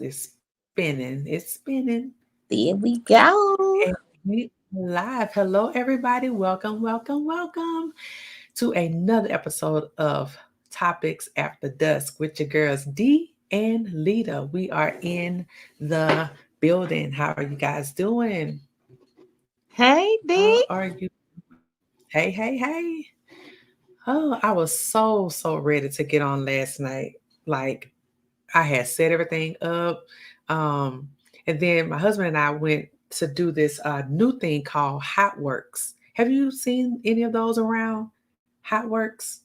is spinning. It's spinning. There we go. And we live. Hello, everybody. Welcome, welcome, welcome to another episode of Topics After Dusk with your girls D and Lida. We are in the building. How are you guys doing? Hey, How D. are you? Hey, hey, hey. Oh, I was so ready to get on last night. Like I had set everything up. Um, and then my husband and I went to do this new thing called Hot Works. Have you seen any of those around? Hot Works?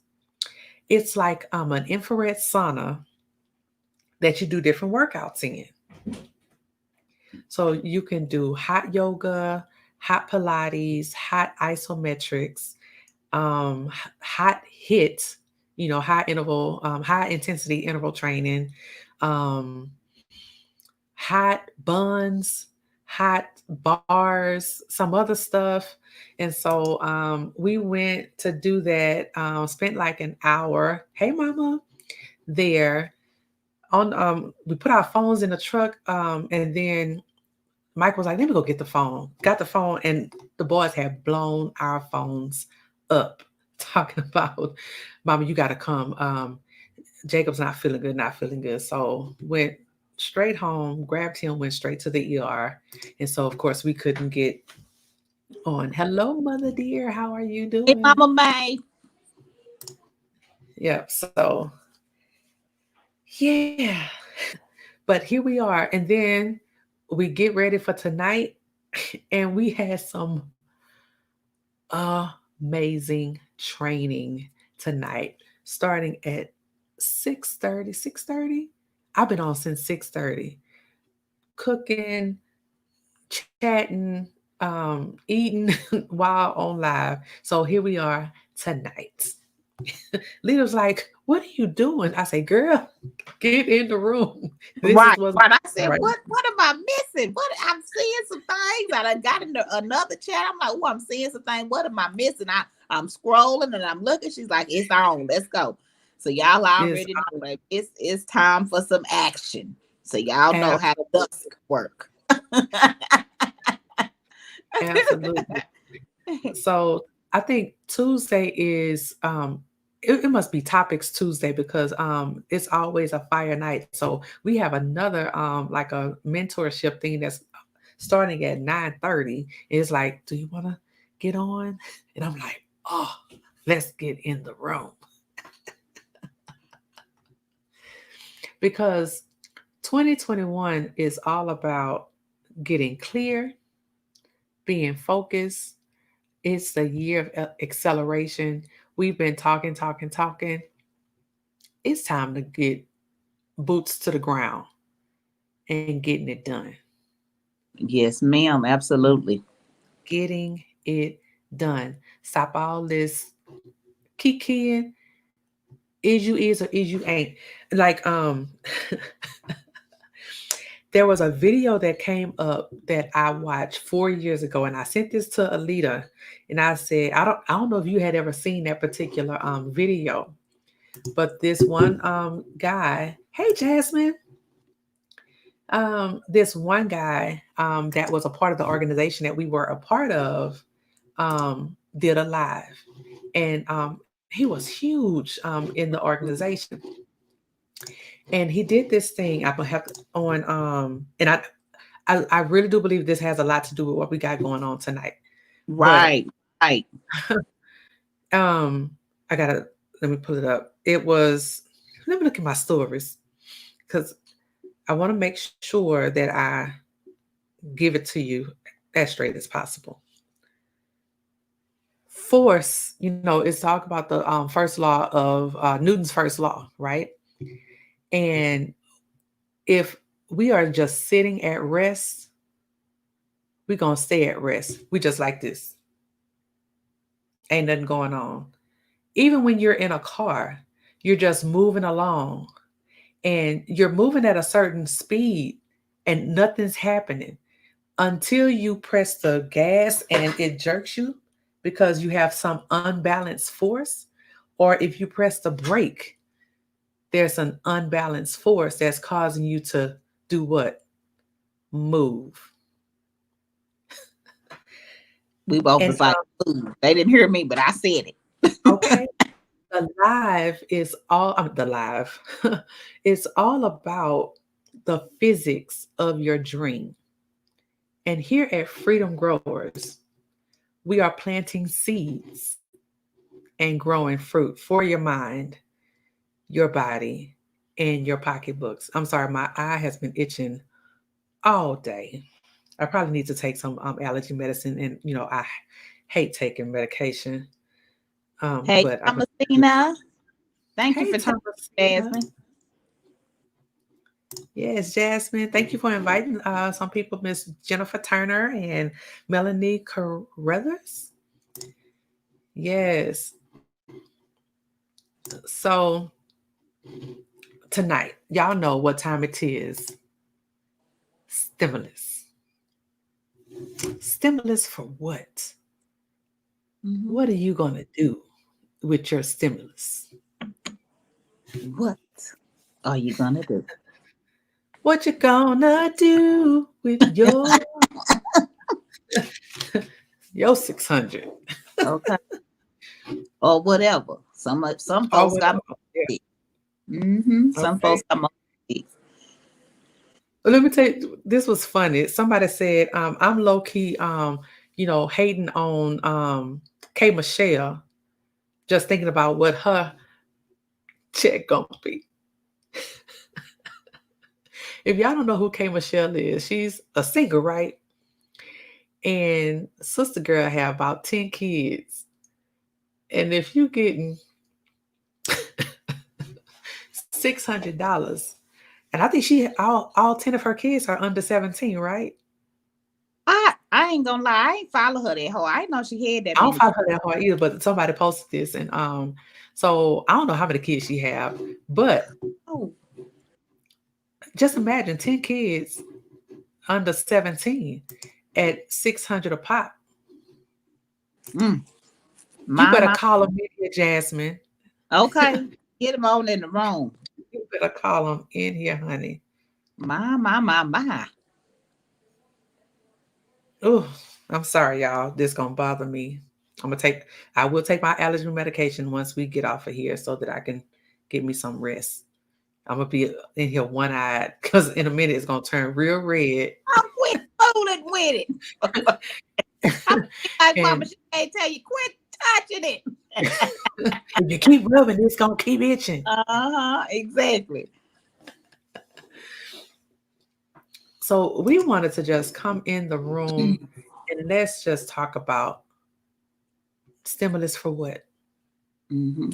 It's like an infrared sauna that you do different workouts in. So you can do hot yoga, hot Pilates, hot isometrics, hot hit, high intensity interval training, um, hot buns, hot bars, some other stuff. And so we went to do that, spent like an hour. Hey, mama, there on we put our phones in the truck, and then Mike was like, let me go get the phone. Got the phone, and the boys had blown our phones up talking about, mama, you got to come. Jacob's not feeling good, not feeling good. So went straight home, grabbed him, went straight to the ER. And so, of course, we couldn't get on. Hello, mother dear. How are you Hey, doing? Mama May. Yep. So, yeah. But here we are. And then we get ready for tonight, and we had some amazing training tonight, starting at 6:30. 6:30. I've been on since 6:30, cooking, chatting, eating while on live. So here we are tonight. Leader's like, "What are you doing?" I say, "Girl, get in the room. This is Right, what's right. I going said, on right what am I missing? What I'm seeing some things. I done got into another chat. I'm like, oh, I'm seeing some things. What am I missing? I'm scrolling and I'm looking. She's like, it's on. Let's go. So y'all is already know that it's time for some action. So y'all know how the dusk work. absolutely. So I think Tuesday is it must be topics Tuesday because it's always a fire night. So we have another like a mentorship thing that's starting at 9:30. It's like, do you wanna get on? And I'm like, oh, let's get in the room. Because 2021 is all about getting clear, being focused. It's the year of acceleration. We've been talking, talking, talking. It's time to get boots to the ground and getting it done. Yes, ma'am. Absolutely. Getting it done. Stop all this kikiing. Is you is or is you ain't. Like there was a video that came up that I watched 4 years ago, and I sent this to Alita, and I said, I don't know if you had ever seen that particular video, but this one guy, hey Jasmine, this one guy that was a part of the organization that we were a part of did a live, and he was huge in the organization, and he did this thing. I'm gonna have to, on and I really do believe this has a lot to do with what we got going on tonight. But Right, right. um I gotta let me pull it up. It was, let me look at my stories because I want to make sure that I give it to you as straight as possible. Force, is talk about the first law of Newton's first law, right? And if we are just sitting at rest, we're gonna stay at rest. We just like this. Ain't nothing going on. Even when you're in a car, you're just moving along and you're moving at a certain speed and nothing's happening until you press the gas and it jerks you because you have some unbalanced force. Or if you press the brake, there's an unbalanced force that's causing you to do what? Move. We both And was like, ooh, they didn't hear me, but I said it. okay, the live is all the live. It's all about the physics of your dream. And here at Freedom Growers, we are planting seeds and growing fruit for your mind, your body, and your pocketbooks. I'm sorry, my eye has been itching all day. I probably need to take some allergy medicine, and I hate taking medication. Hey, But I'm Thomasina, thank you hey for taking Thomasina. Jasmine. Yes, Jasmine. Thank you for inviting some people, Miss Jennifer Turner and Melanie Carruthers. Yes. So tonight, y'all know what time it is. Stimulus. Stimulus for what? Mm-hmm. What are you going to do with your stimulus? What are you gonna do? What you gonna do with your 600 Okay, or whatever. Some or folks got whatever? more. Yeah. Some Okay. folks got more. Well, let me tell you, this was funny. Somebody said, I'm low key, hating on K Michelle, just thinking about what her check gonna be. If y'all don't know who K Michelle is, she's a singer, right? And Sister Girl have about 10 kids. And if you getting $600, and I think she all 10 of her kids are under 17, right? I ain't gonna lie, I ain't follow her that hard. I didn't know she had that I don't many. follow her that hard either, but somebody posted this, and so I don't know how many kids she have, but Oh, just imagine 10 kids under 17 at 600 a pop. mm, You better my. call them in here, Jasmine. Okay, get them on in the room. You better call them in here, honey. My. Oh, I'm sorry, y'all. This gonna bother me. I will take my allergy medication once we get off of here so that I can get me some rest. I'm gonna be in here one-eyed because in a minute it's gonna turn real red. I'm quit fooling with it. I'm like, Mama, And she can't tell you, quit touching it. if you keep rubbing, it's gonna keep itching. Exactly. So we wanted to just come in the room and let's just talk about stimulus for what? Mm-hmm.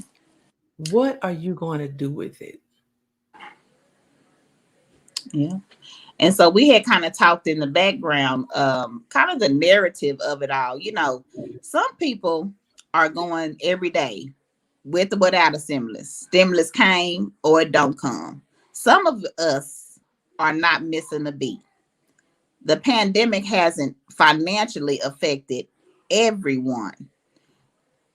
What are you going to do with it? Yeah. And so we had kind of talked in the background, kind of the narrative of it all. You know, some people are going every day with or without a stimulus. Stimulus came or it don't come. Some of us are not missing a beat. The pandemic hasn't financially affected everyone.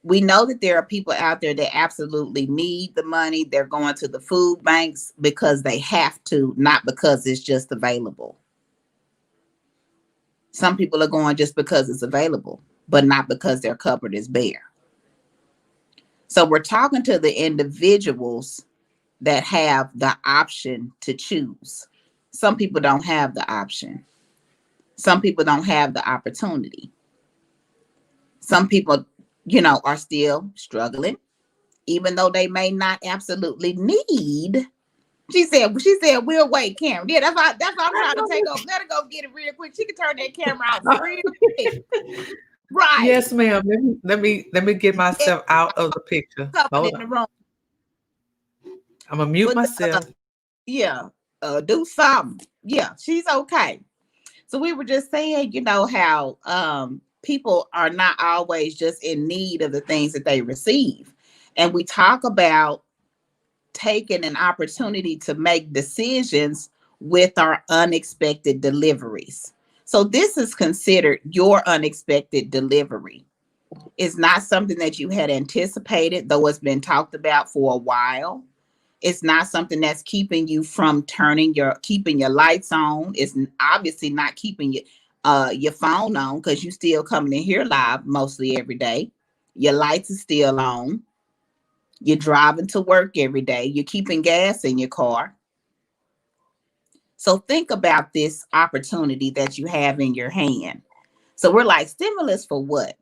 We know that there are people out there that absolutely need the money. They're going to the food banks because they have to, not because it's just available. Some people are going just because it's available, but not because their cupboard is bare. So we're talking to the individuals that have the option to choose. Some people don't have the option. Some people don't have the opportunity. Some people, are still struggling, even though they may not absolutely need. She said, we'll wait, Karen. Yeah, that's why I'm trying to take over. Let her go get it real quick. She can turn that camera off real quick. Right. Yes, ma'am. Let me get Yeah, myself out of the picture. covered Hold in on. the room. I'm gonna mute But myself. yeah, do something. Yeah, she's okay. So we were just saying, how people are not always just in need of the things that they receive. And we talk about taking an opportunity to make decisions with our unexpected deliveries. So this is considered your unexpected delivery. It's not something that you had anticipated, though it's been talked about for a while. It's not something that's keeping you from keeping your lights on. It's obviously not keeping your phone on, because you still coming in here live mostly every day. Your lights are still on. You're driving to work every day. You're keeping gas in your car. So think about this opportunity that you have in your hand. So we're like, stimulus for what?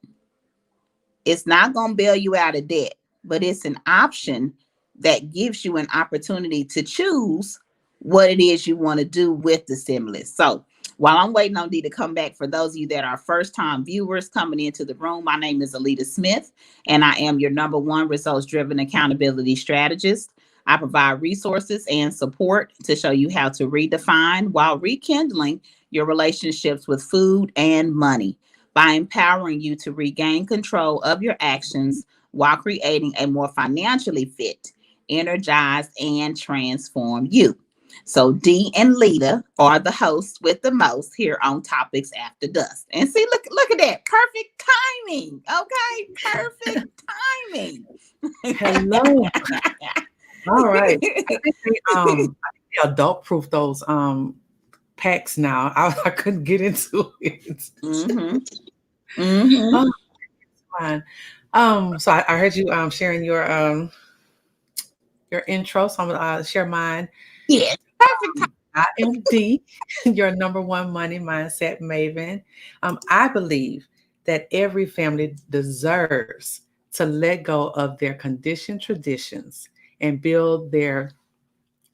It's not going to bail you out of debt, but it's an option that gives you an opportunity to choose what it is you want to do with the stimulus. So while I'm waiting on Dee to come back, for those of you that are first time viewers coming into the room, my name is Lida Smith, and I am your number one results driven accountability strategist. I provide resources and support to show you how to redefine while rekindling your relationships with food and money, by empowering you to regain control of your actions while creating a more financially fit, energized, and transformed you. So Dee and Lida are the hosts with the most here on Topics After Dusk. And see, look at that. Perfect timing. Okay. Perfect timing. Hello. All right. I think they adult proof those packs now. I couldn't get into it. Mm-hmm. Mm-hmm. Oh, fine. So I heard you sharing your intro, so I'm gonna share mine. Yes. Perfect. I am Dee, your number one money mindset maven. I believe that every family deserves to let go of their conditioned traditions and build their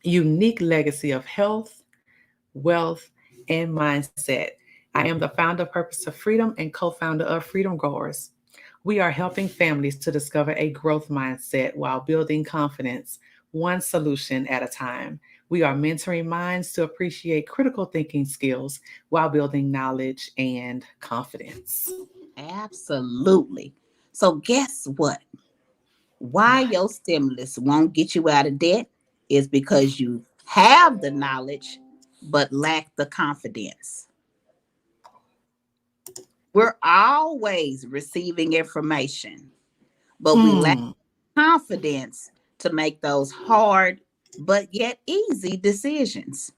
unique legacy of health, wealth, and mindset. I am the founder of Purpose to Freedom and co founder of Freedom Growers. We are helping families to discover a growth mindset while building confidence, one solution at a time. We are mentoring minds to appreciate critical thinking skills while building knowledge and confidence. Absolutely. So guess what? Why What? your stimulus won't get you out of debt is because you have the knowledge but lack the confidence. We're always receiving information, but we lack Mm. confidence to make those hard but yet easy decisions.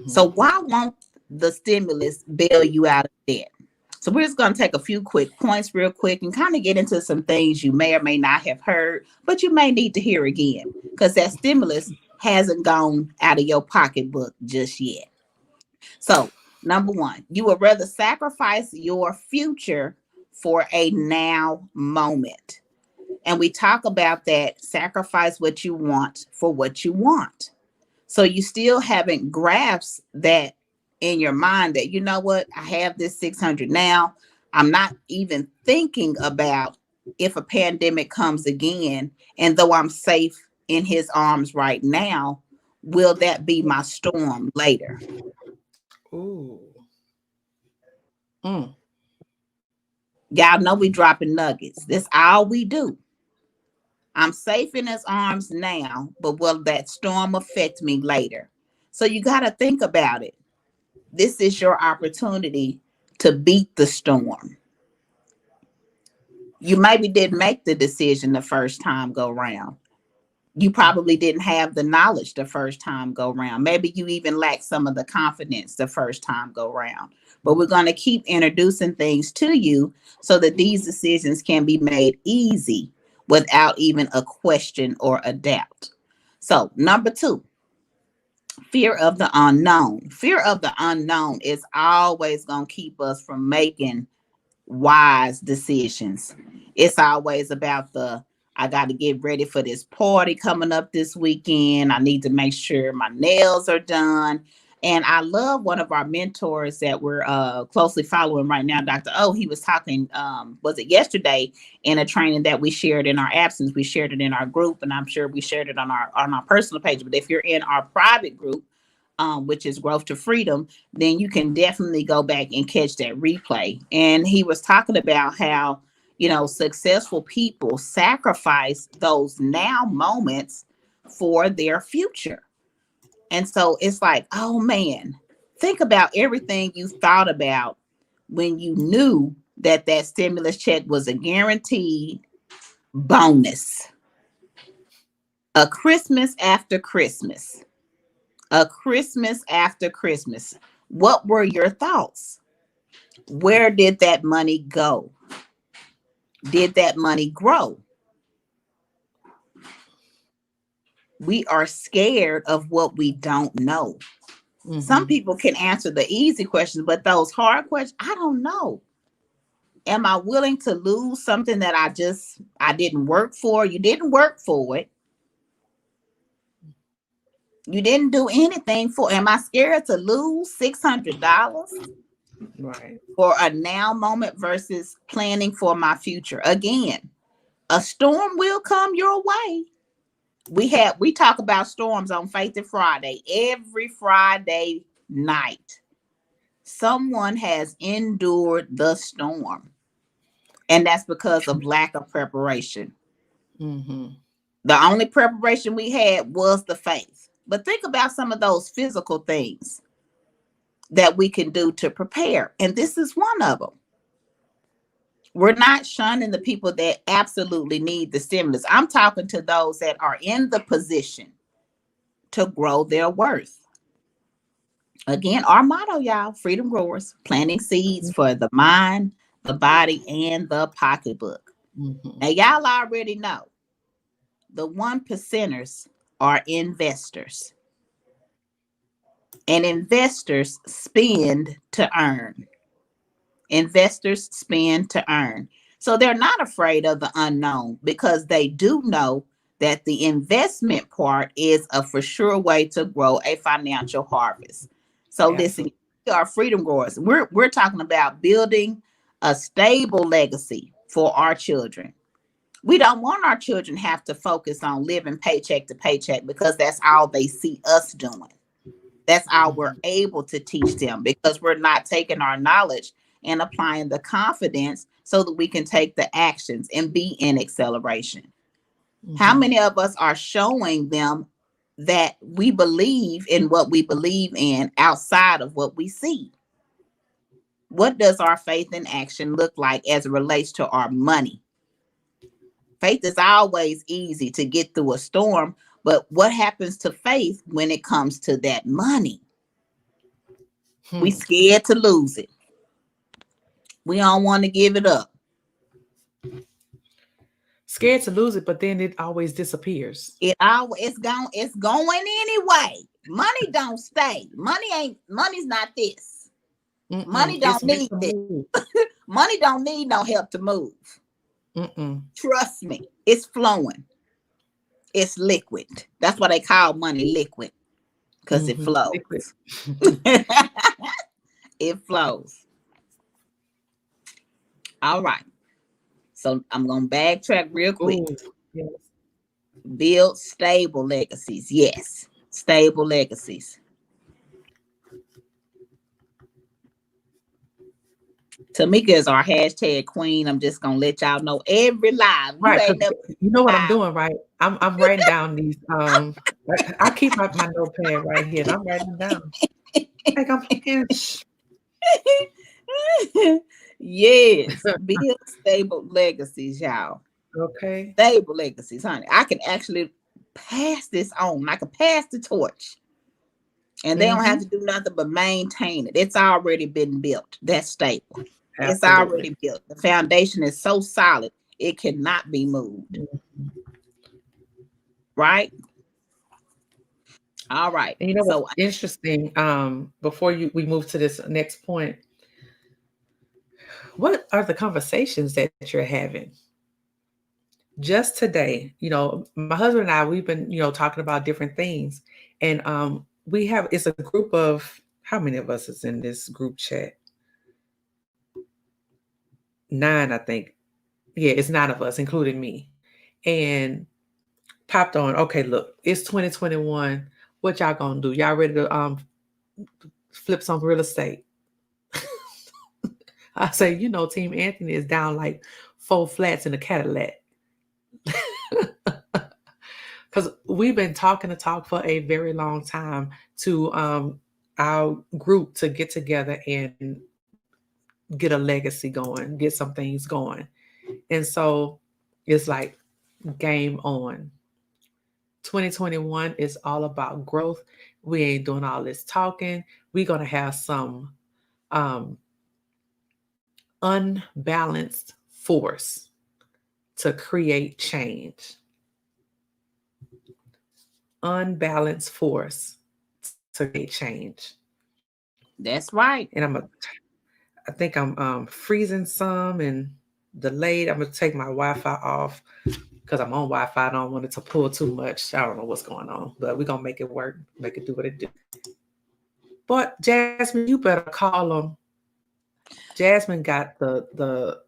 So Mhm. why won't the stimulus bail you out of debt? So we're just going to take a few quick points real quick and kind of get into some things you may or may not have heard, but you may need to hear again, because that stimulus hasn't gone out of your pocketbook just yet. So, number one, you would rather sacrifice your future for a now moment. And we talk about that, sacrifice what you want for what you want. So you still haven't grasped that in your mind, that, you know what, I have this 600 now. I'm not even thinking about if a pandemic comes again, and though I'm safe in his arms right now, will that be my storm later? Ooh. Mm. Y'all know we dropping nuggets. That's all we do. I'm safe in his arms now, but will that storm affect me later? So you got to think about it. This is your opportunity to beat the storm. You maybe didn't make the decision the first time go round. You probably didn't have the knowledge the first time go round. Maybe you even lacked some of the confidence the first time go round. But we're going to keep introducing things to you so that these decisions can be made easy without even a question or a doubt. So, number two, fear of the unknown. Fear of the unknown is always going to keep us from making wise decisions. It's always about I got to get ready for this party coming up this weekend. I need to make sure my nails are done. And I love one of our mentors that we're closely following right now, Dr. O. He was talking, was it yesterday, in a training that we shared in our absence. We shared it in our group, and I'm sure we shared it on our personal page. But if you're in our private group, which is Growth to Freedom, then you can definitely go back and catch that replay. And he was talking about how, successful people sacrifice those now moments for their future. And so it's like, oh man, think about everything you thought about when you knew that that stimulus check was a guaranteed bonus. A Christmas after Christmas. A Christmas after Christmas. What were your thoughts? Where did that money go? Did that money grow? We are scared of what we don't know. Some people can answer the easy questions, but those hard questions, I don't know. Am I willing to lose something that I didn't work for? You didn't work for it. You didn't do anything for. Am I scared to lose $600 Right. for a now moment versus planning for my future? Again, a storm will come your way. We talk about storms on Faith and Friday every Friday night. Someone has endured the storm, and that's because of lack of preparation. The only preparation we had was the faith. But think about some of those physical things that we can do to prepare, and this is one of them. We're not shunning the people that absolutely need the stimulus. I'm talking to those that are in the position to grow their worth. Again, our motto, y'all, freedom growers, planting seeds for the mind, the body, and the pocketbook. Now, y'all already know the 1%ers are investors, and investors spend to earn. Investors spend to earn. So they're not afraid of the unknown because they do know that the investment part is a for sure way to grow a financial harvest. So listen, we are freedom growers. We're talking about building a stable legacy for our children. We don't want our children have to focus on living paycheck to paycheck because that's all they see us doing. That's all we're able to teach them because we're not taking our knowledge and applying the confidence so that we can take the actions and be in acceleration. How many of us are showing them that we believe in what we believe in outside of what we see? What does our faith in action look like as it relates to our money? Faith is always easy to get through a storm, but what happens to faith when it comes to that money? We scared to lose it. We don't want to give it up. Scared to lose it, but then it always disappears. It's gone. It's going anyway. Money don't stay. Money's not this. Money don't need this. Money don't need no help to move. Trust me, it's flowing. It's liquid. That's why they call money liquid, because it flows. It flows. All right. So I'm going to backtrack real quick. Yes. Build stable legacies. Yes. Stable legacies. Tamika is our hashtag queen. I'm just going to let y'all know every live. Right. You know what I'm doing, right? I'm writing down these. I keep my notepad right here. And I'm writing down. Like I'm thinking. Yes. Build stable legacies, y'all. Okay. Stable legacies, honey. I can actually pass this on. I can pass the torch. And they don't have to do nothing but maintain it. It's already been built. That's stable. Absolutely. It's already built. The foundation is so solid, it cannot be moved. Right? All right. And you know what's interesting? Before we move to this next point, what are the conversations that you're having? Just today, my husband and I, we've been, talking about different things. And it's a group of, how many of us is in this group chat? 9, I think. Yeah, it's 9 of us, including me. And popped on, okay, look, it's 2021. What y'all gonna do? Y'all ready to flip some real estate? I say, Team Anthony is down like 4 flats in a Cadillac. Because we've been talking to talk for a very long time to our group to get together and get a legacy going, get some things going. And so it's like game on. 2021 is all about growth. We ain't doing all this talking. We're going to have some um, unbalanced force to create change. Unbalanced force to create change. That's right. And I think I'm freezing some and delayed. I'm gonna take my Wi-Fi off because I'm on Wi-Fi. I don't want it to pull too much. I don't know what's going on, but we're gonna make it work, make it do what it do. But Jasmine, you better call them. Jasmine got the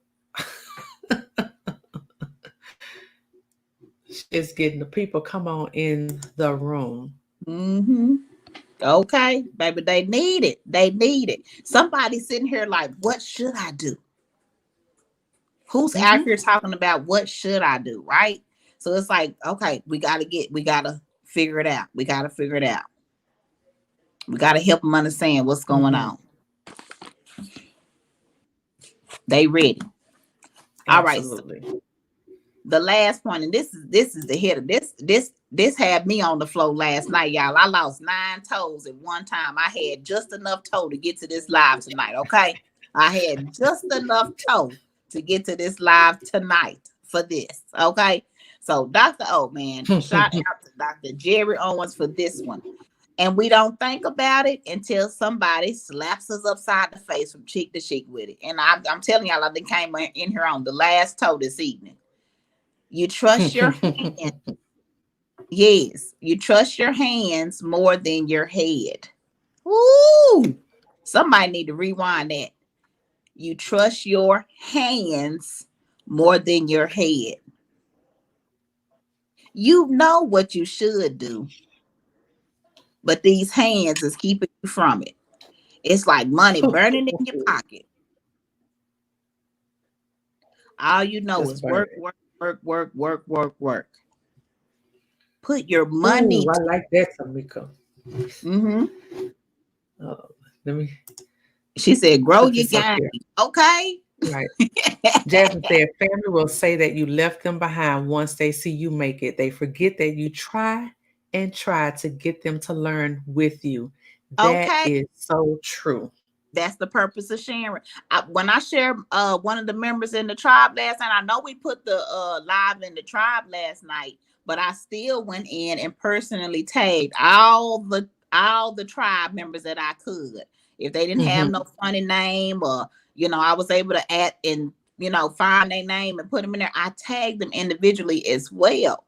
is getting the people come on in the room. Mm-hmm. Okay, baby, they need it. They need it. Somebody sitting here like, what should I do? Who's out Mm-hmm. here talking about what should I do, right? So it's like, okay, we gotta figure it out. We gotta figure it out. We gotta help them understand what's going Mm-hmm. on. They ready. All right. So Absolutely. the last point, and this is the hitter. This had me on the floor last night, y'all. I lost 9 toes at one time. I had just enough toe to get to this live tonight. Okay, I had just enough toe to get to this live tonight for this. Okay, so Dr. O, man, shout out to Dr. Jerry Owens for this one. And we don't think about it until somebody slaps us upside the face from cheek to cheek with it. And I'm telling y'all, I think came in here on the last toe this evening. You trust your hand. Yes, you trust your hands more than your head. Ooh, somebody need to rewind that. You trust your hands more than your head. You know what you should do, but these hands is keeping you from it. It's like money burning in your pocket. All you know Just is burn work, it. work, work, work, work, work, work. Put your Ooh, money. I like that, Tamika. Mm-hmm. Uh, Let me She said, grow put your this up game. here. Okay. Right. Jasmine said, family will say that you left them behind once they see you make it. They forget that you try and try to get them to learn with you. That Okay. is so true. That's the purpose of sharing. When I shared one of the members in the tribe last night, I know we put the live in the tribe last night, but I still went in and personally tagged all the tribe members that I could. If they didn't have Mm-hmm. no funny name, or I was able to add and find their name and put them in there. I tagged them individually as well.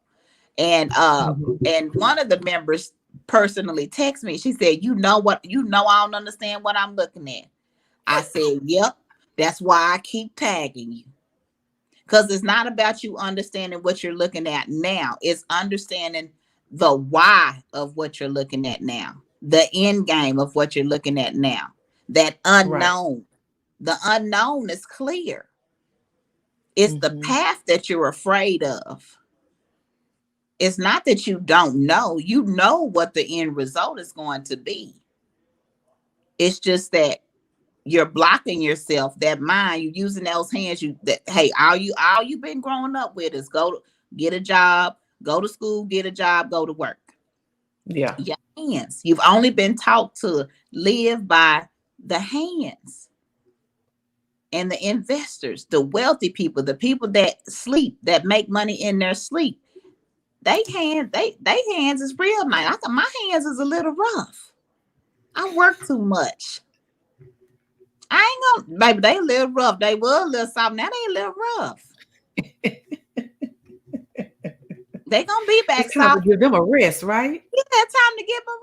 And Mm-hmm. and one of the members personally texted me. She said, "You know what? You know I don't understand what I'm looking at." I said, "Yep. That's why I keep tagging you. Because it's not about you understanding what you're looking at now. It's understanding the why of what you're looking at now, the end game of what you're looking at now. That Right. unknown. The unknown is clear. It's the Mm-hmm. path that you're afraid of. It's not that you don't know. You know what the end result is going to be. It's just that you're blocking yourself, that mind, you're using those hands. Hey, all you been growing up with is get a job, go to school, get a job, go to work. Yeah. Your hands. You've only been taught to live by the hands. And the investors, the wealthy people, the people that sleep, that make money in their sleep, they hands is real nice. My hands is a little rough. I work too much. I ain't gonna, baby. They a little rough. They were a little soft. Now they a little rough. They gonna be back It's time to soft. give them a rest, right? Yeah, time to give them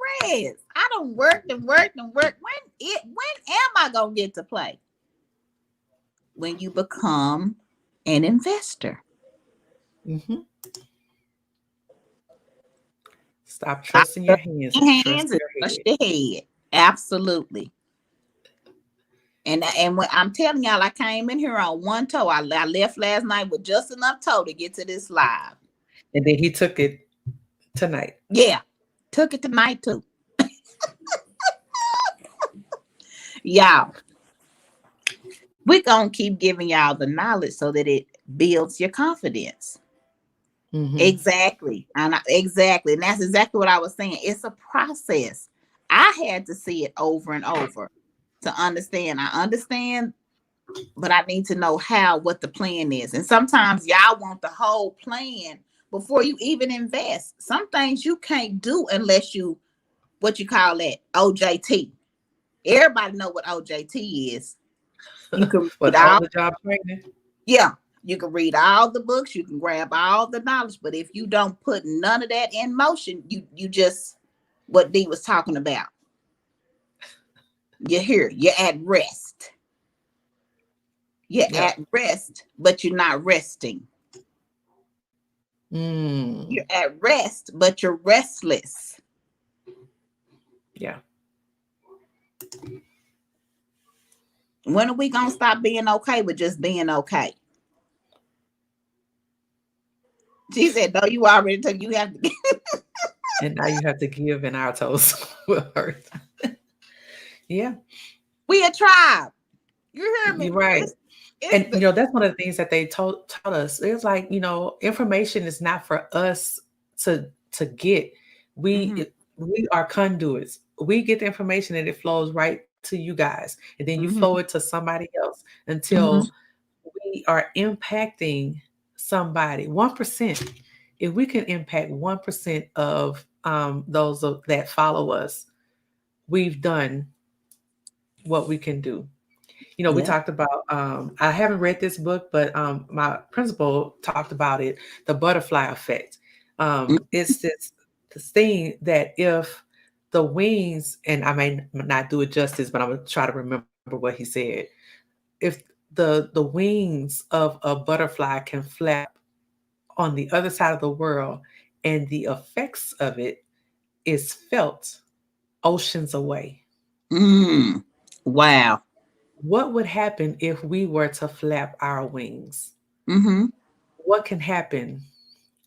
rest. I don't work and work and work. When am I gonna get to play? When you become an investor. Mm-hmm. Stop Stop trusting your trusting hands your and trust hands and your trust head. your head. Absolutely. And when I'm telling y'all, I came in here on one toe. I left last night with just enough toe to get to this live. And then he took it tonight. Yeah, took it tonight too. Y'all, we're gonna keep giving y'all the knowledge so that it builds your confidence. Mm-hmm. Exactly. Exactly. And that's exactly what I was saying. It's a process. I had to see it over and over to understand. I understand, but I need to know what the plan is. And sometimes y'all want the whole plan before you even invest. Some things you can't do unless you, what you call that, OJT. Everybody know what OJT is. You can But read on all, the job training. yeah, you can read all the books, you can grab all the knowledge, but if you don't put none of that in motion, you just, what Dee was talking about. You're here, you're at rest. You're Yep. at rest, but you're not resting. Mm. You're at rest, but you're restless. Yeah. When are we gonna stop being okay with just being okay? She said, "No, you already took. You have to." And now you have to give, and our toes will hurt. Yeah, We a tribe. You hear you're me? right. It's And the. that's one of the things that they taught us. It's like, information is not for us to get. We Mhm, it- we are conduits. We get the information and it flows right to you guys, and then you flow mhm, it to somebody else until mhm, we are impacting somebody. 1%. If we can impact 1% of those that follow us, we've done what we can do. We yeah. talked about, I haven't read this book, but my principal talked about it, the butterfly effect. It's this thing that if the wings, and I may not do it justice, but I'm gonna try to remember what he said. If the wings of a butterfly can flap on the other side of the world, and the effects of it is felt oceans away. Mm. Wow. What would happen if we were to flap our wings? Mhm. What can happen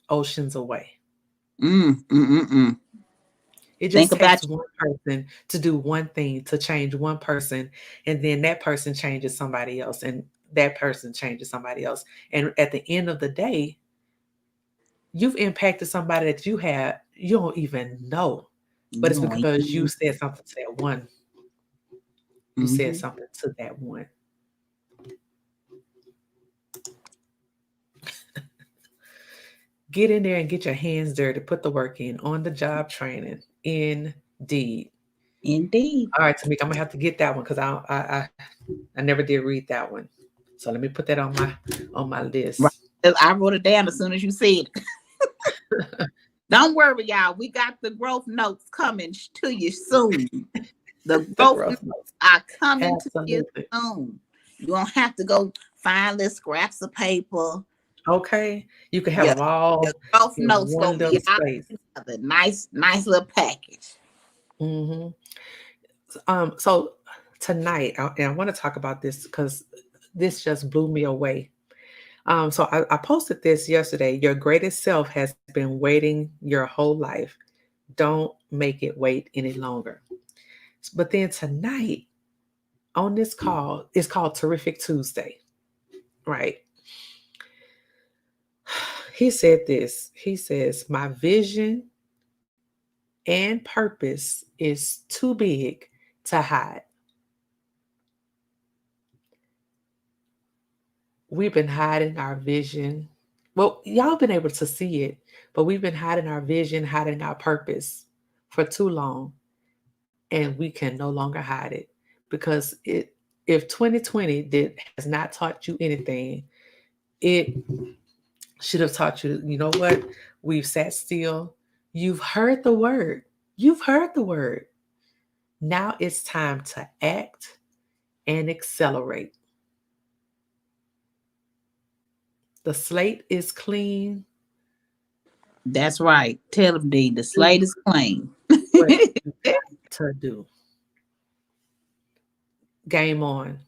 oceans away? Mm. Mm. Mm. Mm. It Think just about takes one person to do one thing, to change one person, and then that person changes somebody else, and that person changes somebody else. And at the end of the day, you've impacted somebody that you don't even know. But it's you. because you said something to that one. You said Mm-hmm. something to that one. Get in there and get your hands dirty. Put the work in on the job training. Indeed. Indeed. All right, Tamika, I'm gonna have to get that one because I never did read that one. So let me put that on my Right. list. I wrote it down as soon as you said it. Don't worry, y'all. We got the growth notes coming to you soon. The The growth growth notes notes. are coming to you Absolutely. soon. You don't have to go find little scraps of paper. Okay. You can have Your, them all your growth in notes one gonna be little all space. together. Nice little package. Hmm. So tonight, and I want to talk about this because this just blew me away. So I posted this yesterday. Your greatest self has been waiting your whole life. Don't make it wait any longer. But then tonight on this call, it's called Terrific Tuesday, right? He said this. He says, my vision and purpose is too big to hide. We've been hiding our vision. Well, y'all been able to see it, but we've been hiding our vision, hiding our purpose for too long, and we can no longer hide it because it. If 2020 has not taught you anything, it should have taught you. You know what? We've sat still. You've heard the word. You've heard the word. Now it's time to act and accelerate. The slate is clean. That's right. Tell them, D. The Do slate is clean. what you got to do. Game on.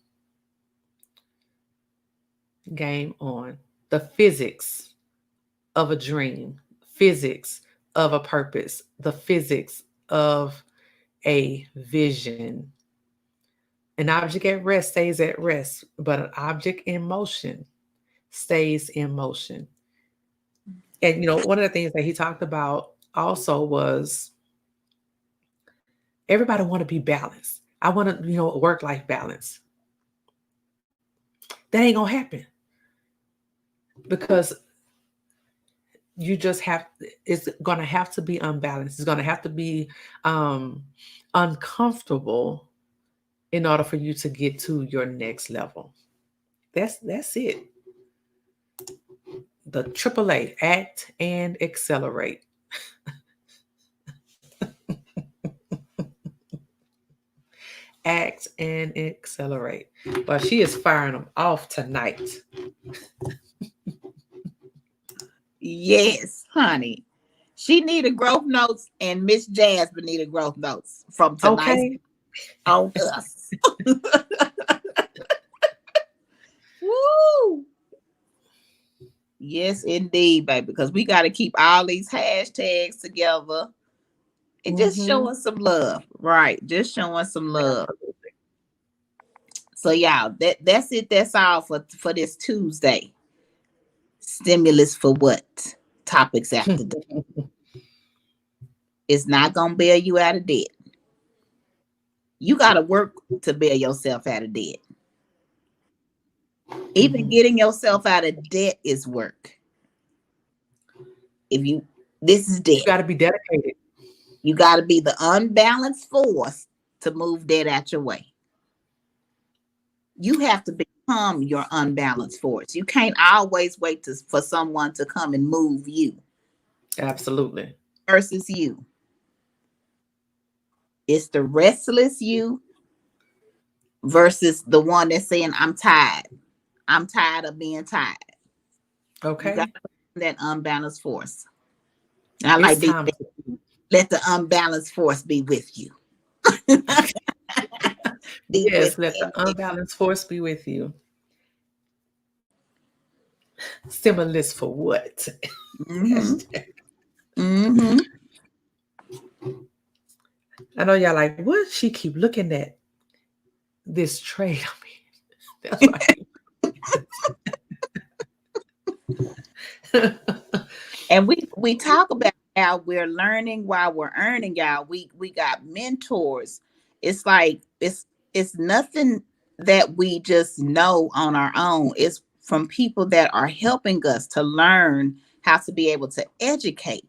Game on. The physics of a dream, physics of a purpose, the physics of a vision. An object at rest stays at rest, but an object in motion stays in motion. And one of the things that he talked about also was everybody want to be balanced. I want to, work life balance. That ain't gonna happen because you just have it's gonna have to be unbalanced. It's gonna have to be um uncomfortable in order for you to get to your next level. That's it. The AAA, act and accelerate. Act and accelerate. Well, she is firing them off tonight. Yes, honey. She needed growth notes, and Miss Jasmine needed growth notes from tonight's Okay. on us. Woo! Yes, indeed, baby. Because we got to keep all these hashtags together and just Mm-hmm. showing some love, right? Just showing some love. Absolutely. So, y'all, that's it. That's all for this Tuesday. Stimulus for what? Topics after that. It's not gonna bail you out of debt. You got to work to bail yourself out of debt. Even Mhm. getting yourself out of debt is work. If you This is You debt. got to be dedicated. You got to be the unbalanced force to move debt out your way. You have to become your unbalanced force. You can't always wait for someone to come and move you Absolutely. versus you. It's the restless you versus the one that's saying, I'm tired. I'm tired of being tired. You got Okay. to become that unbalanced force. I It's like these. time to Let the unbalanced force be with you. Be with yes, let the me. unbalanced force be with you. Stimulus for what? Mm-hmm. Hashtag. Mm-hmm. I know y'all like, what she keep looking at this trade. I mean, that's why And we talk about how we're learning while we're earning, y'all. We got mentors. It's like it's nothing that we just know on our own. It's from people that are helping us to learn how to be able to educate.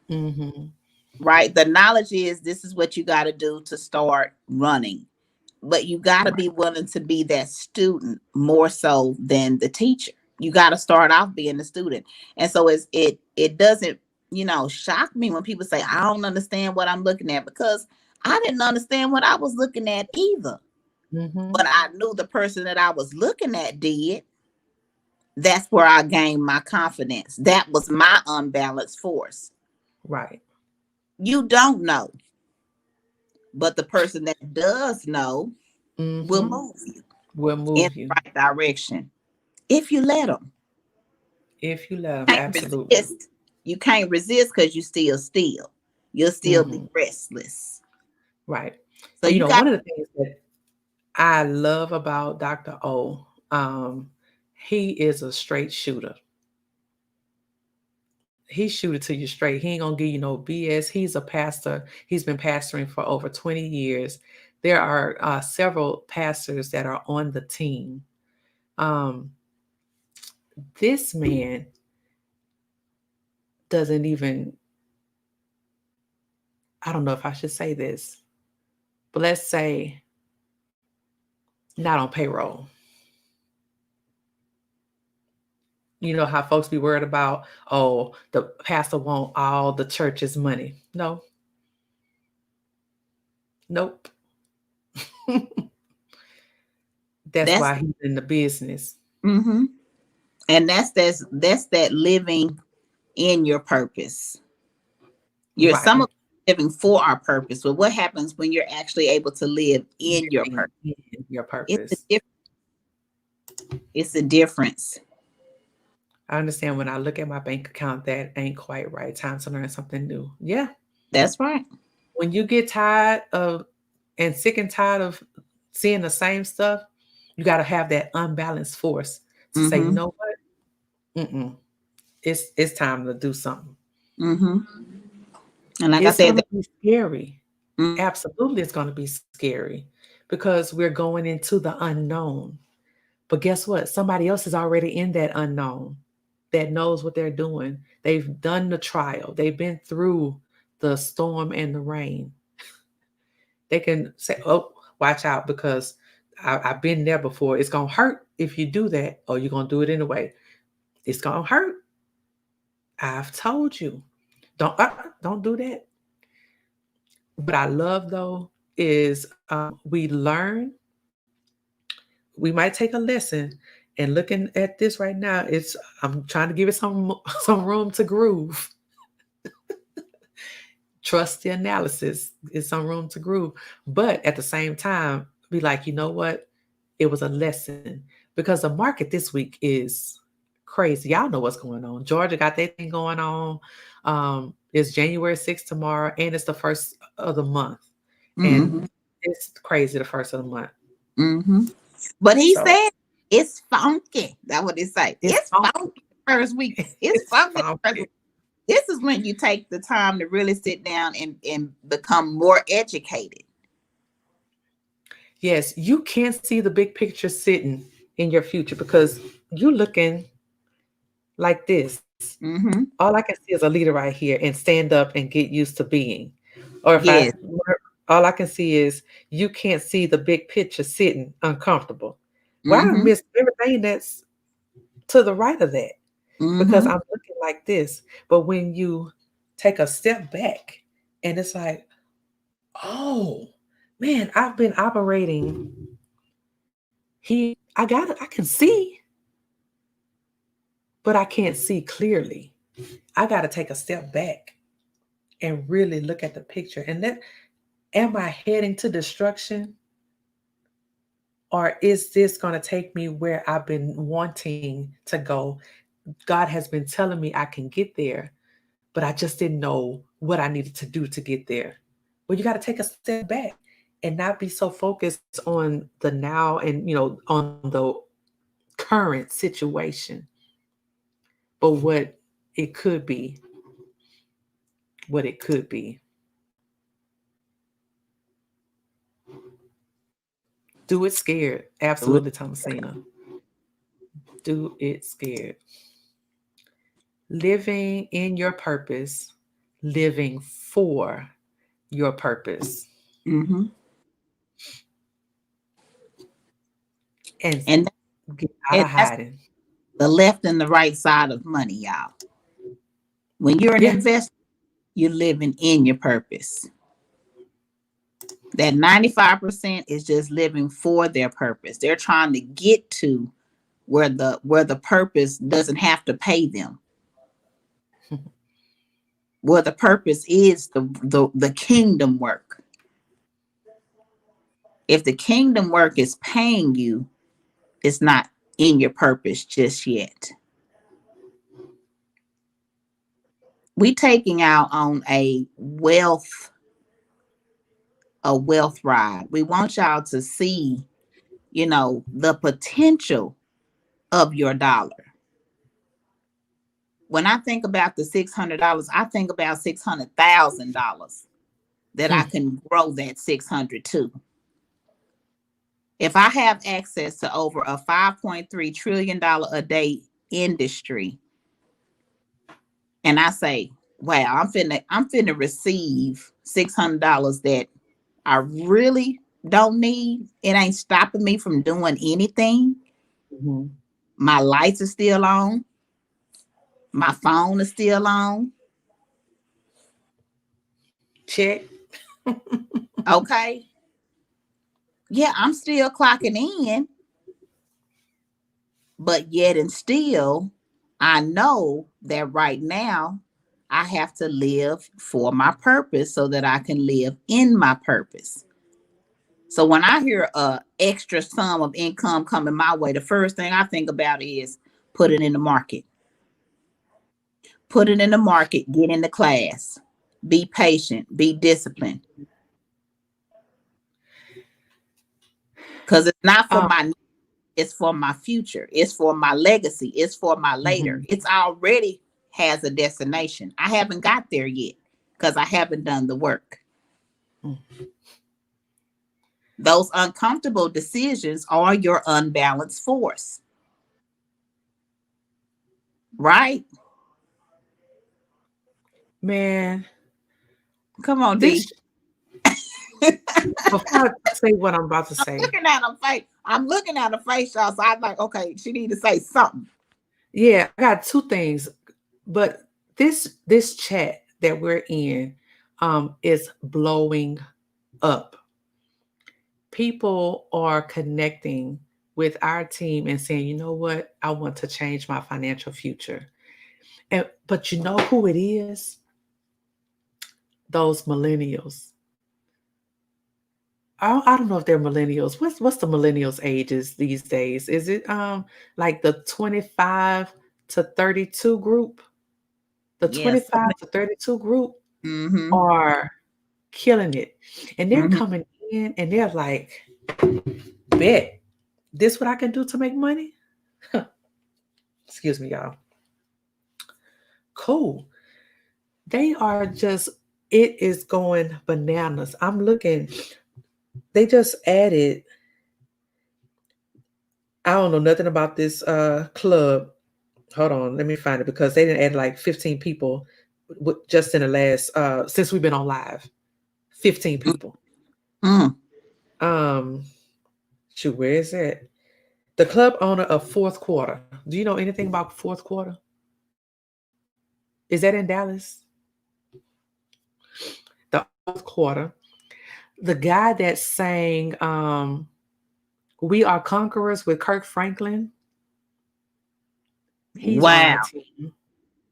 hmm Right? The knowledge is this is what you got to do to start running. But you got to be willing to be that student more so than the teacher. You got to start off being the student. And so it doesn't, shock me when people say I don't understand what I'm looking at, because I didn't understand what I was looking at either. hmm But I knew the person that I was looking at did. That's where I gained my confidence. That was my unbalanced force. Right. You don't know, but the person that does know will hmm move you Will in move you the right direction if you let them. if you let them. Can't Absolutely. resist. You can't resist because you still. You'll still be hmm restless. Right. So And you got. one of the things that I love about Dr. O, he is a straight shooter. He shoot it to you straight. He ain't gonna give you no BS. He's a pastor. He's been pastoring for over 20 years. There are several pastors that are on the team. Um, this man doesn't even, I don't know if I should say this, but let's say not on payroll. You know how folks be worried about, oh, the pastor want all the church's money. No, nope. That's That's why he's in the business. mm-hmm. And that's that living in your purpose. You're some Right. of us living for our purpose, but what happens when you're actually able to live in your Living purpose? in your It's a purpose. it's a difference. I understand when I look at my bank account that ain't quite right. Time to learn something new. Yeah. That's right. When you get tired of and sick and tired of seeing the same stuff, you got to have that unbalanced force to say, you Mm-hmm. know what? Mm-mm. It's time to do something. Mm-hmm. And like I It's said, gonna be scary. mm, Absolutely, it's gonna be scary because we're going into the unknown. But guess what? Somebody else is already in that unknown that knows what they're doing. They've done the trial. They've been through the storm and the rain. They can say, "Oh, watch out because I've been there before. It's gonna hurt if you do that, or you're gonna do it anyway. It's gonna hurt. I've told you. Don't do that." What I love though is we learn. We might take a lesson, and looking at this right now, it's I'm trying to give it some some room to groove. Trust the analysis. It's some room to groove, but at the same time, be like, you know what? It was a lesson because the market this week is crazy. Y'all know what's going on. Georgia got their thing going on. It's January 6th tomorrow, and it's the first of the month, and mm-hmm, it's crazy the first of the month. mm-hmm. But he So said it's funky. That's what he say. it's It's funky. funky first week. It's It's funky first week. funky. This is when you take the time to really sit down and become more educated. Yes, you can't see the big picture sitting in your future because you're looking like this. Mm-hmm. All I can see is a leader right here and stand up and get used to being. Or if I, Yes. all I can see is you can't see the big picture sitting uncomfortable. Well, I Mm-hmm. missed everything that's to the right of that because Mm-hmm. I'm looking like this. But when you take a step back and it's like, oh man, I've been operating here. I can see, but I can't see clearly. I got to take a step back and really look at the picture. And then, am I heading to destruction? Or is this going to take me where I've been wanting to go? God has been telling me I can get there, but I just didn't know what I needed to do to get there. Well, you got to take a step back and not be so focused on the now and, on the current situation, but it could be, what it could be. Do it scared. Absolutely, Thomasina. Do it scared. Living in your purpose, living for your purpose, Mm-hmm. and And get out of that's hiding. the left and the right side of money, y'all. When you're an Yeah. investor, you're living in your purpose. That 95% is just living for their purpose. They're trying to get to where the purpose doesn't have to pay them. Where the purpose is the kingdom work. If the kingdom work is paying you, it's not in your purpose just yet. We taking out on a wealth ride. We want y'all to see, the potential of your dollar. When I think about the $600, I think about $600,000 that I Hmm. can grow that 600 to. If I have access to over a $5.3 trillion a day industry, and I say, wow, I'm finna receive $600 that I really don't need. It ain't stopping me from doing anything. Mhm. My lights are still on. My phone is still on. Check. Okay. Yeah, I'm still clocking in, but yet and still, I know that right now I have to live for my purpose so that I can live in my purpose. So when I hear a extra sum of income coming my way, the first thing I think about is put it in the market. Put it in the market, get into class. Be patient, be disciplined. Because it's not for Um, my, it's for my future. It's for my legacy. It's for my later. mhm. It's already has a destination. I haven't got there yet because I haven't done the work. Mm. Those uncomfortable decisions are your unbalanced force, right? Man, Come on, this D. before I say what I'm about to I'm say, looking at her face. I'm looking at her face, y'all. So I'm like, okay, she need to say something. yeah, I got two things. But this chat that we're in is blowing up. People are connecting with our team and saying, you know what, I want to change my financial future. And but you know who it is? Those millennials. I don't know if they're millennials. What's the millennials ages these days? Is it like the 25 to 32 group? The Yes. 25 to 32 group Mm-hmm. are killing it. And they're Mm-hmm. coming in and they're like, bet this what I can do to make money? Excuse me, y'all. Cool. They are just, it is going bananas. I'm looking, they just added, I don't know nothing about this club. Hold on, let me find it because they didn't add like 15 people just in the last since we've been on live. 15 people. Mm-hmm. Um shoot, where is it? The club owner of fourth quarter. Do you know anything about fourth quarter? Is that in Dallas? The fourth quarter. The guy that sang We Are Conquerors with Kirk Franklin, he's on our Wow. team.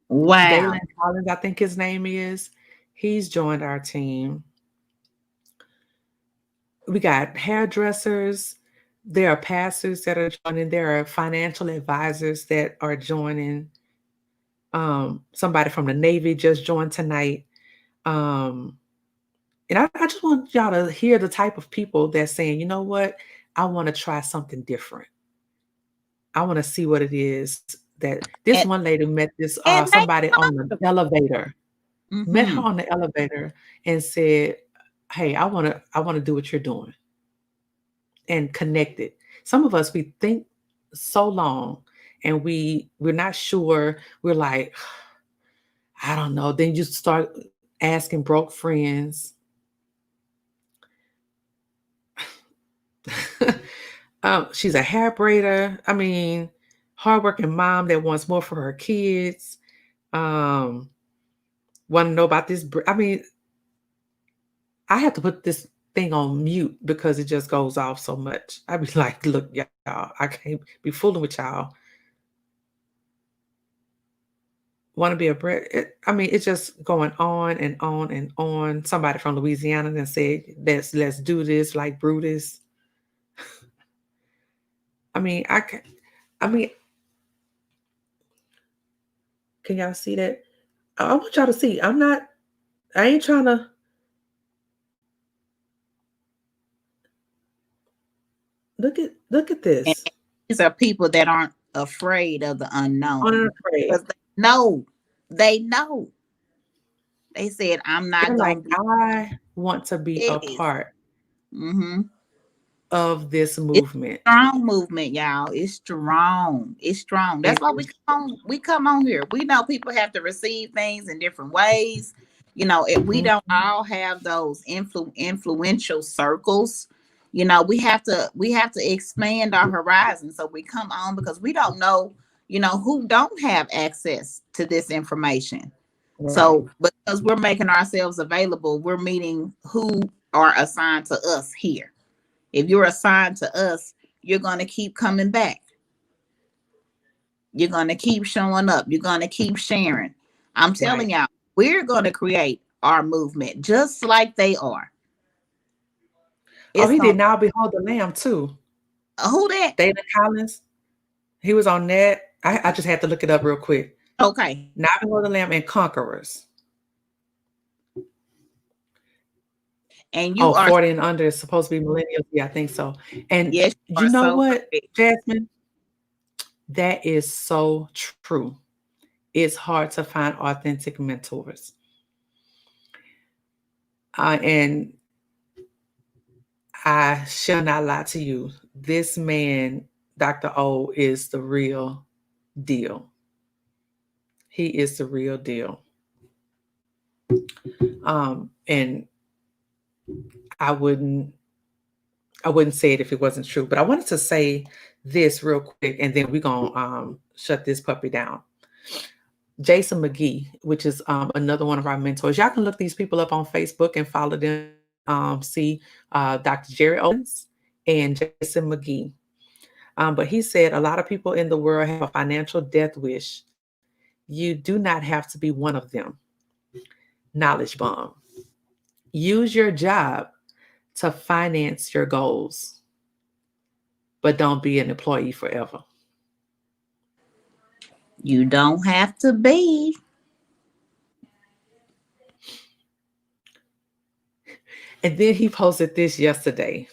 Wow. Dalen Collins, I think his name is. He's joined our team. We got hairdressers. There are pastors that are joining. There are financial advisors that are joining. Somebody from the Navy just joined tonight. Um, and I just want y'all to hear the type of people that's saying, you know what? I want to try something different. I want to see what it is that this And one lady met this and they somebody on the elevator, met her mm-hmm. on the elevator and said, "Hey, I want to do what you're doing," and connected. Some of us we think so long and we're not sure. We're like, I don't know. Then you start asking broke friends. She's a hair braider. I mean, hardworking mom that wants more for her kids. Um, Want to know about this? I mean, I have to put this thing on mute because it just goes off so much. I be like, look, y'all, I can't be fooling with y'all. Want to be a bread? I mean, it's just going on and on and on. Somebody from Louisiana then said, let's do this like Brutus. I mean, I can. I mean, can y'all see that? I want y'all to see. I'm not. I ain't trying to look at and this. these are people that aren't afraid of the unknown Unafraid. because they know they said I'm not They're like, gonna be I want to be a this. part Mm-hmm. of this It's movement. a strong movement, y'all. It's strong. It's strong. That's It why we is. come on. We come on here. We know people have to receive things in different ways. If we don't Mhm. all have those influential circles, we have to expand our horizon. So we come on because we don't know, who don't have access to this information. Right. So because we're making ourselves available, we're meeting who are assigned to us here. If you're assigned to us, you're going to keep coming back. You're going to keep showing up. You're going to keep sharing. I'm Right. telling y'all, we're going to create our movement just like they are. Oh, It's he going did Now Behold the Lamb too. who that? David Collins. He was on that. I just had to look it up real quick. Okay. Now Behold the Lamb and Conquerors. And Oh, you are, 40 and under is supposed to be millennials. Yeah, I think so. And yes, you you are know so what, correct. Jasmine? That is so true. it's hard to find authentic mentors. And I shall not lie to you. This man, Dr. O, is the real deal. He is the real deal. And I wouldn't I wouldn't say it if it wasn't true. But I wanted to say this real quick, and then we're gonna shut this puppy down. Jason McGee, which is another one of our mentors. Y'all can look these people up on Facebook and follow them. See Dr. Jerry Owens and Jason McGee. But he said a lot of people in the world have a financial death wish. You do not have to be one of them. Knowledge bomb. Use your job to finance your goals, but don't be an employee forever. You don't have to be. And then he posted this yesterday.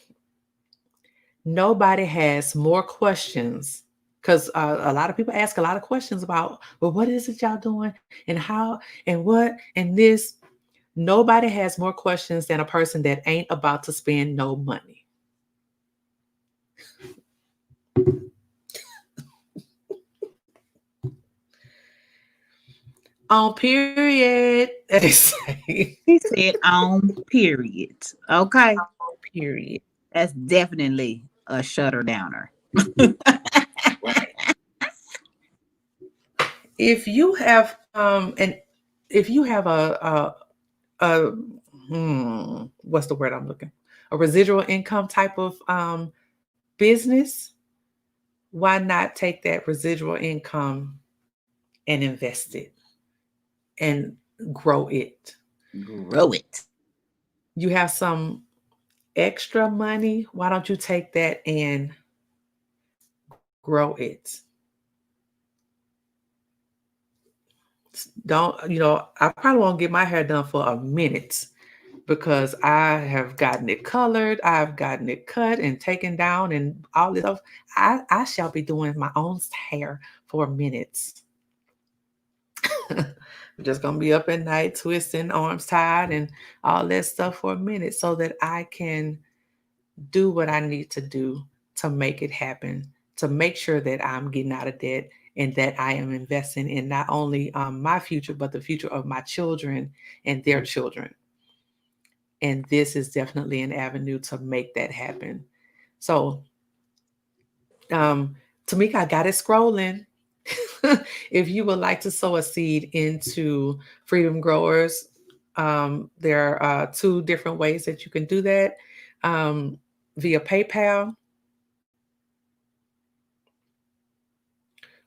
Nobody has more questions because a lot of people ask a lot of questions about, well, what is it y'all doing and how and what and this. Nobody has more questions than a person that ain't about to spend no money. On period. They say. He said on period. Okay. Period. That's definitely a shutter downer. Right. If you have and if you have a what's the word I'm looking, a residual income type of business, why not take that residual income and invest it and grow it? Grow it. You have some extra money, why don't you take that and grow it? Don't, I probably won't get my hair done for a minute because I have gotten it colored, I've gotten it cut and taken down and all this stuff. I shall be doing my own hair for minutes. I'm just gonna be up at night twisting, arms tied, and all that stuff for a minute so that I can do what I need to do to make it happen, to make sure that I'm getting out of debt and that I am investing in not only my future, but the future of my children and their children. And this is definitely an avenue to make that happen. So, um, Tamika, I got it scrolling. If you would like to sow a seed into Freedom Growers, there are two different ways that you can do that, via PayPal.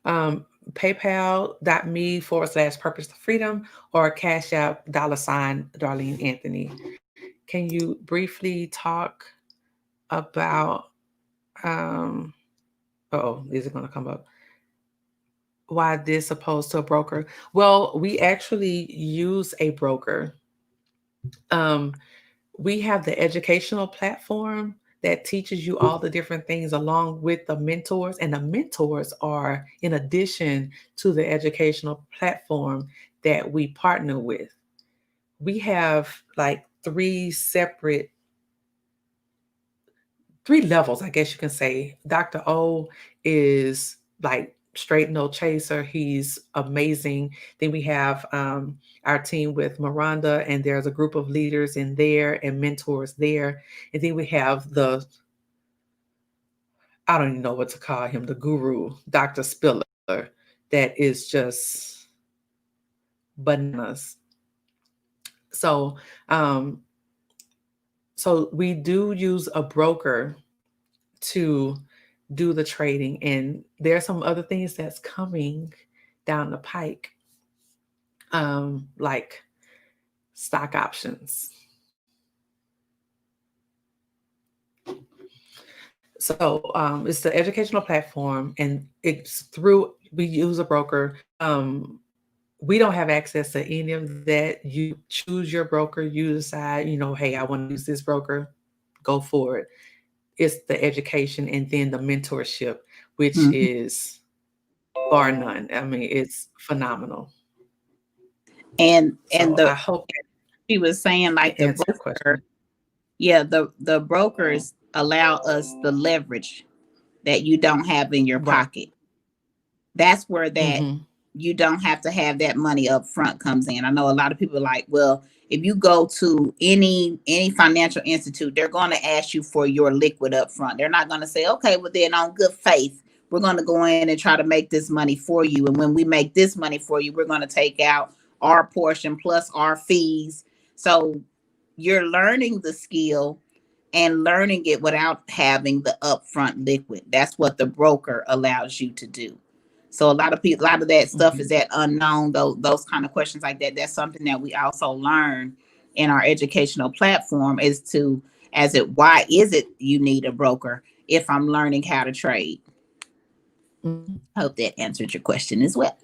Um, PayPal.me/purpose to freedom or Cash App $Darlene Anthony. Can you briefly talk about, um, oh, is it going to come up? Why this opposed to a broker? Well, we actually use a broker. Um, we have the educational platform that teaches you all the different things along with the mentors. And the mentors are in addition to the educational platform that we partner with. We have like three levels, I guess you can say. Dr. O is like straight no chaser. He's amazing. Then we have our team with Miranda, and there's a group of leaders in there and mentors there. And then we have I don't even know what to call him, the guru, Dr. Spiller, that is just bananas. So, um, so we do use a broker to do the trading, and there are some other things that's coming down the pike, like stock options. So it's the educational platform, and it's through we use a broker. We don't have access to any of that. You choose your broker. You decide, hey, I want to use this broker. Go for it. It's the education and then the mentorship, which Mhm. is bar none. I mean, it's phenomenal. And So the I hope she was saying that like the answered your broker, question. yeah, the brokers allow us the leverage that you don't have in your Right. pocket. That's where that Mm-hmm. you don't have to have that money up front comes in. I know a lot of people are like, well, if you go to any financial institute, they're going to ask you for your liquid up front. They're not going to say, okay, well then on good faith, we're going to go in and try to make this money for you. And when we make this money for you, we're going to take out our portion plus our fees. So you're learning the skill and learning it without having the upfront liquid. That's what the broker allows you to do. So a lot of people, a lot of that stuff Mm-hmm. is that unknown. Those kind of questions like that. That's something that we also learn in our educational platform is to, as it, why is it you need a broker if I'm learning how to trade? Mm-hmm. Hope that answered your question as well.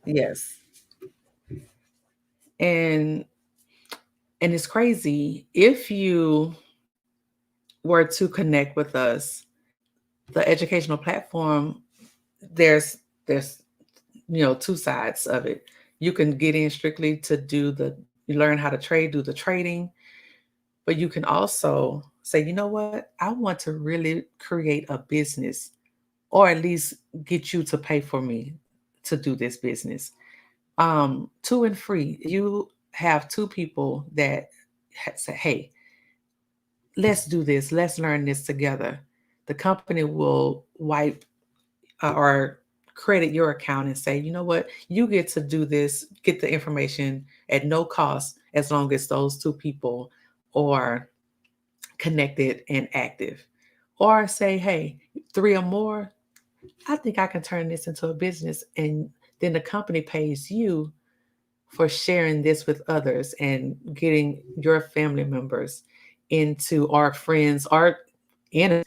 Yes. And and it's crazy if you were to connect with us, the educational platform, there's two sides of it. You can get in strictly to do the you learn how to trade, do the trading, but you can also say, you know what, I want to really create a business, or at least get you to pay for me to do this business. Two and free. You have two people that say, hey, let's do this, let's learn this together. The company will wipe or credit your account and say, you know what, you get to do this, get the information at no cost, as long as those two people are connected and active. Or say, hey, three or more, I think I can turn this into a business. And then the company pays you for sharing this with others and getting your family members into our friends, our in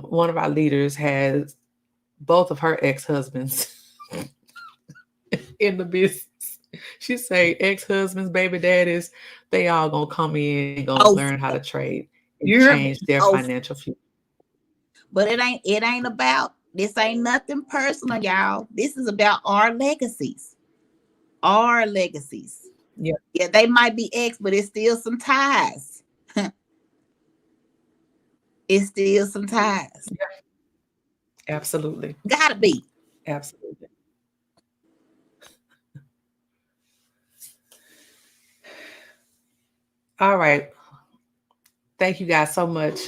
one of our leaders has both of her ex-husbands in the business. She say ex-husbands, baby daddies, they all gonna come in and gonna Both learn of how to them. trade and You're change their both. financial future. But it ain't about, this ain't nothing personal, y'all. This is about our legacies. Our legacies. Yeah, Yeah, they might be ex, but it's still some ties. It's still some ties. yeah, absolutely, Gotta be. absolutely. All right, thank you guys so much.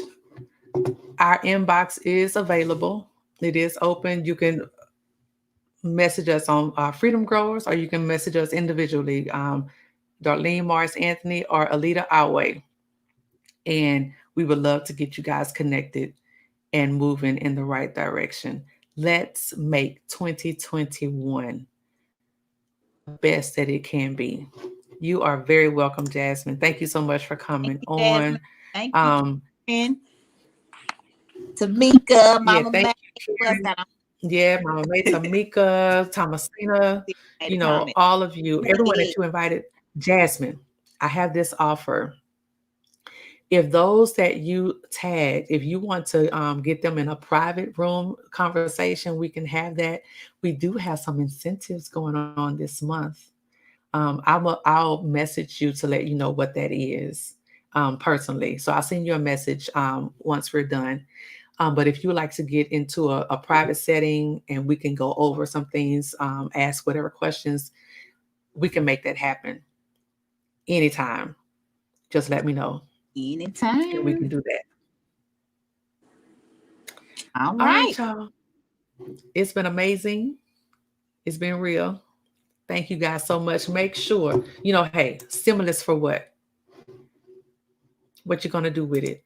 Our inbox is available. It is open. You can message us on Freedom Growers, or you can message us individually, Darlene Morris Anthony or Alita Outway. And we would love to get you guys connected and moving in the right direction. Let's make 2021 the best that it can be. You are very welcome, Jasmine. Thank you so much for Thank coming you, on. Jasmine. Thank you, Um, Karen. Tamika, yeah, Mama thank May. you, Who else Karen. got on? Yeah, Mama May, Tamika, Thomasina, Made a comment. all of you, everyone that Hey, you invited. Jasmine, I have this offer. If those that you tag, if you want to get them in a private room conversation, we can have that. We do have some incentives going on this month. I'll message you to let you know what that is personally. So I'll send you a message once we're done. But if you would like to get into a private setting and we can go over some things, ask whatever questions, we can make that happen anytime. Just let me know and we can anytime. do that. All All right, right. y'all. It's been amazing. It's been real. Thank you guys so much. Make sure, hey, stimulus for what? What you're going to do with it?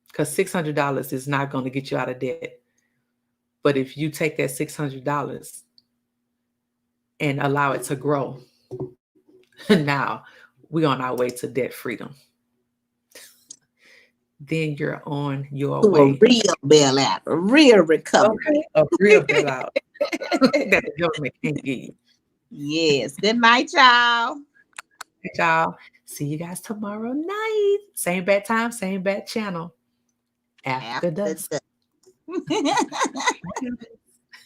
Because $600 is not going to get you out of debt. But if you take that $600 and allow it to grow, now we're on our way to debt freedom. Then you're on your To a way. real bailout, a real recovery. Okay. A real bailout that the government can't give you. Yes. Good night, y'all. Y'all, see you guys tomorrow night. Same bad time, same bad channel. After After dusk. the